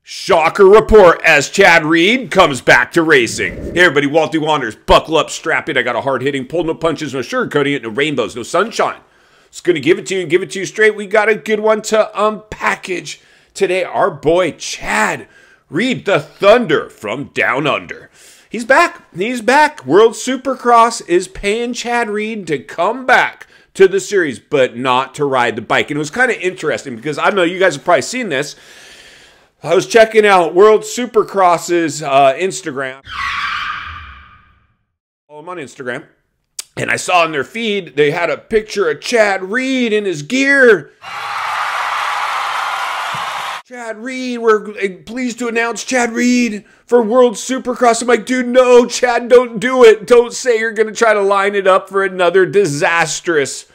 Shocker report as Chad Reed comes back to racing. Hey everybody, Walty Wanders, buckle up, strap in. I got a hard-hitting, pull no punches, no sugarcoating it, no rainbows, no sunshine. It's going to give it to you and give it to you straight. We got a good one to unpackage today. Our boy Chad Reed, the Thunder from Down Under. He's back. He's back. World Supercross is paying Chad Reed to come back to the series, but not to ride the bike. And it was kind of interesting because I know you guys have probably seen this. I was checking out World Supercross's Instagram. Follow them on Instagram. And I saw in their feed, they had a picture of Chad Reed in his gear. Chad Reed, we're pleased to announce Chad Reed for World Supercross. I'm like, dude, no, Chad, don't do it. Don't say you're going to try to line it up for another disastrous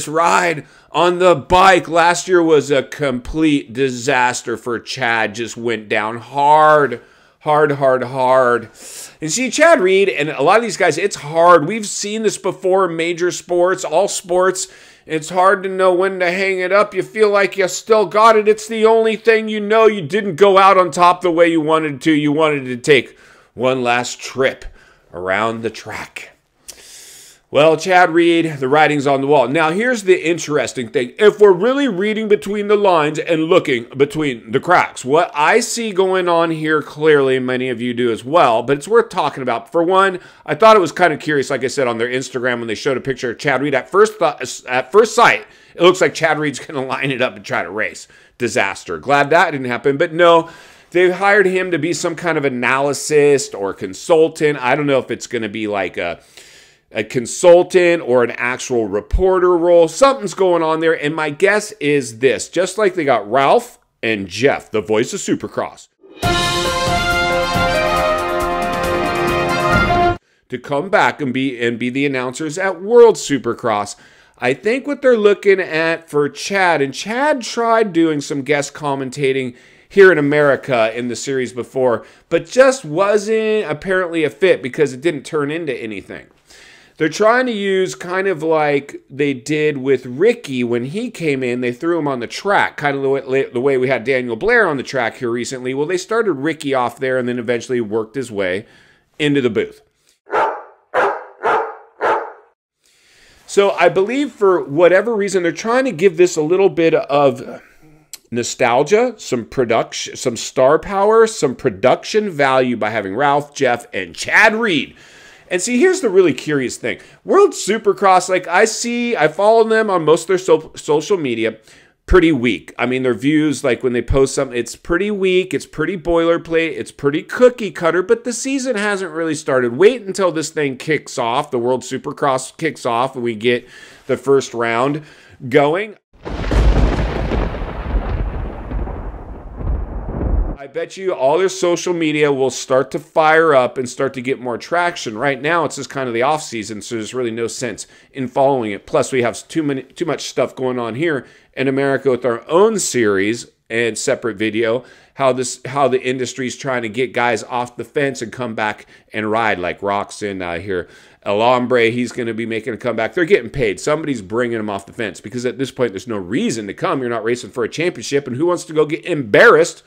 ride on the bike. Last year was a complete disaster for Chad. Just went down hard. And see, Chad Reed and a lot of these guys, it's hard. We've seen this before in major sports, all sports. It's hard to know when to hang it up. You feel like you still got it. It's the only thing you know. You didn't go out on top the way you wanted to. You wanted to take one last trip around the track. Well, Chad Reed, the writing's on the wall. Now, here's the interesting thing. If we're really reading between the lines and looking between the cracks, what I see going on here clearly, many of you do as well, but it's worth talking about. For one, I thought it was kind of curious, like I said, on their Instagram when they showed a picture of Chad Reed. At first sight, it looks like Chad Reed's going to line it up and try to race. Disaster. Glad that didn't happen, but no. They hired him to be some kind of analyst or consultant. I don't know if it's going to be like a consultant or an actual reporter role. Something's going on there, and my guess is this. Just like they got Ralph and Jeff, the voice of Supercross, to come back and be the announcers at World Supercross. I think what they're looking at for Chad, and Chad tried doing some guest commentating here in America in the series before, but just wasn't apparently a fit because it didn't turn into anything. They're trying to use kind of like they did with Ricky when he came in. They threw him on the track, kind of the way we had Daniel Blair on the track here recently. Well, they started Ricky off there and then eventually worked his way into the booth. So I believe for whatever reason, they're trying to give this a little bit of nostalgia, some production, some star power, some production value by having Ralph, Jeff, and Chad Reed. And see, here's the really curious thing. World Supercross, like I follow them on most of their social media, pretty weak. I mean, their views, like when they post something, it's pretty weak, it's pretty boilerplate, it's pretty cookie cutter, but the season hasn't really started. Wait until this thing kicks off, the World Supercross kicks off, and we get the first round going. I bet you all their social media will start to fire up and start to get more traction. Right now, it's just kind of the off season, so there's really no sense in following it. Plus, we have too much stuff going on here in America with our own series and separate video. How the industry's trying to get guys off the fence and come back and ride, like Roxon here. El Hombre, he's going to be making a comeback. They're getting paid. Somebody's bringing them off the fence because at this point, there's no reason to come. You're not racing for a championship, and who wants to go get embarrassed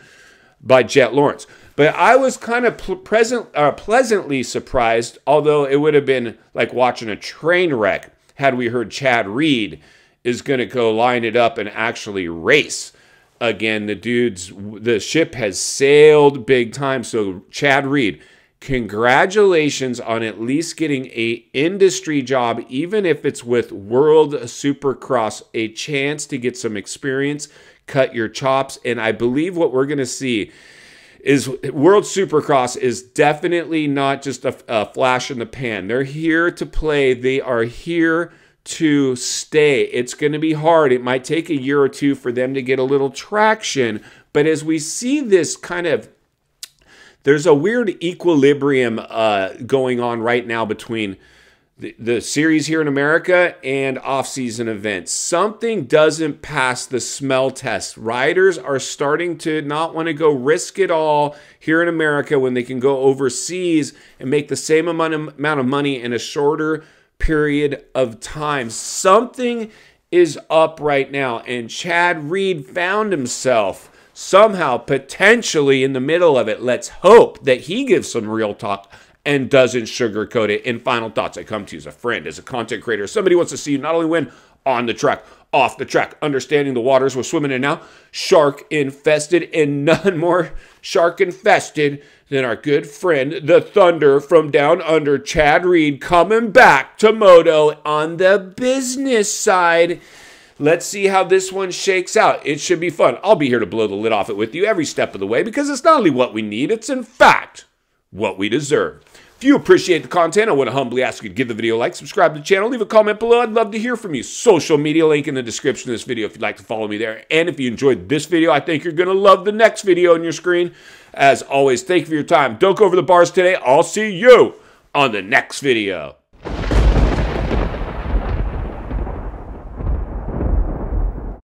by Jet Lawrence? But I was kind of pleasantly surprised, although it would have been like watching a train wreck had we heard Chad Reed is going to go line it up and actually race. Again, the ship has sailed big time. So Chad Reed, congratulations on at least getting an industry job, even if it's with World Supercross, a chance to get some experience, cut your chops. And I believe what we're going to see is World Supercross is definitely not just a flash in the pan. They're here to play. They are here to stay. It's going to be hard. It might take a year or two for them to get a little traction. But as we see this kind of, there's a weird equilibrium going on right now between the series here in America and off-season events. Something doesn't pass the smell test. Riders are starting to not want to go risk it all here in America when they can go overseas and make the same amount of money in a shorter period of time. Something is up right now, and Chad Reed found himself somehow, potentially in the middle of it, let's hope that he gives some real talk and doesn't sugarcoat it. In final thoughts, I come to you as a friend, as a content creator, somebody who wants to see you not only win on the track, off the track, understanding the waters we're swimming in now, shark infested, and none more shark infested than our good friend, the Thunder from down under, Chad Reed, coming back to Moto on the business side. Let's see how this one shakes out. It should be fun. I'll be here to blow the lid off it with you every step of the way, because it's not only what we need, it's in fact what we deserve. If you appreciate the content, I want to humbly ask you to give the video a like, subscribe to the channel, leave a comment below. I'd love to hear from you. Social media link in the description of this video if you'd like to follow me there. And if you enjoyed this video, I think you're going to love the next video on your screen. As always, thank you for your time. Don't go over the bars today. I'll see you on the next video.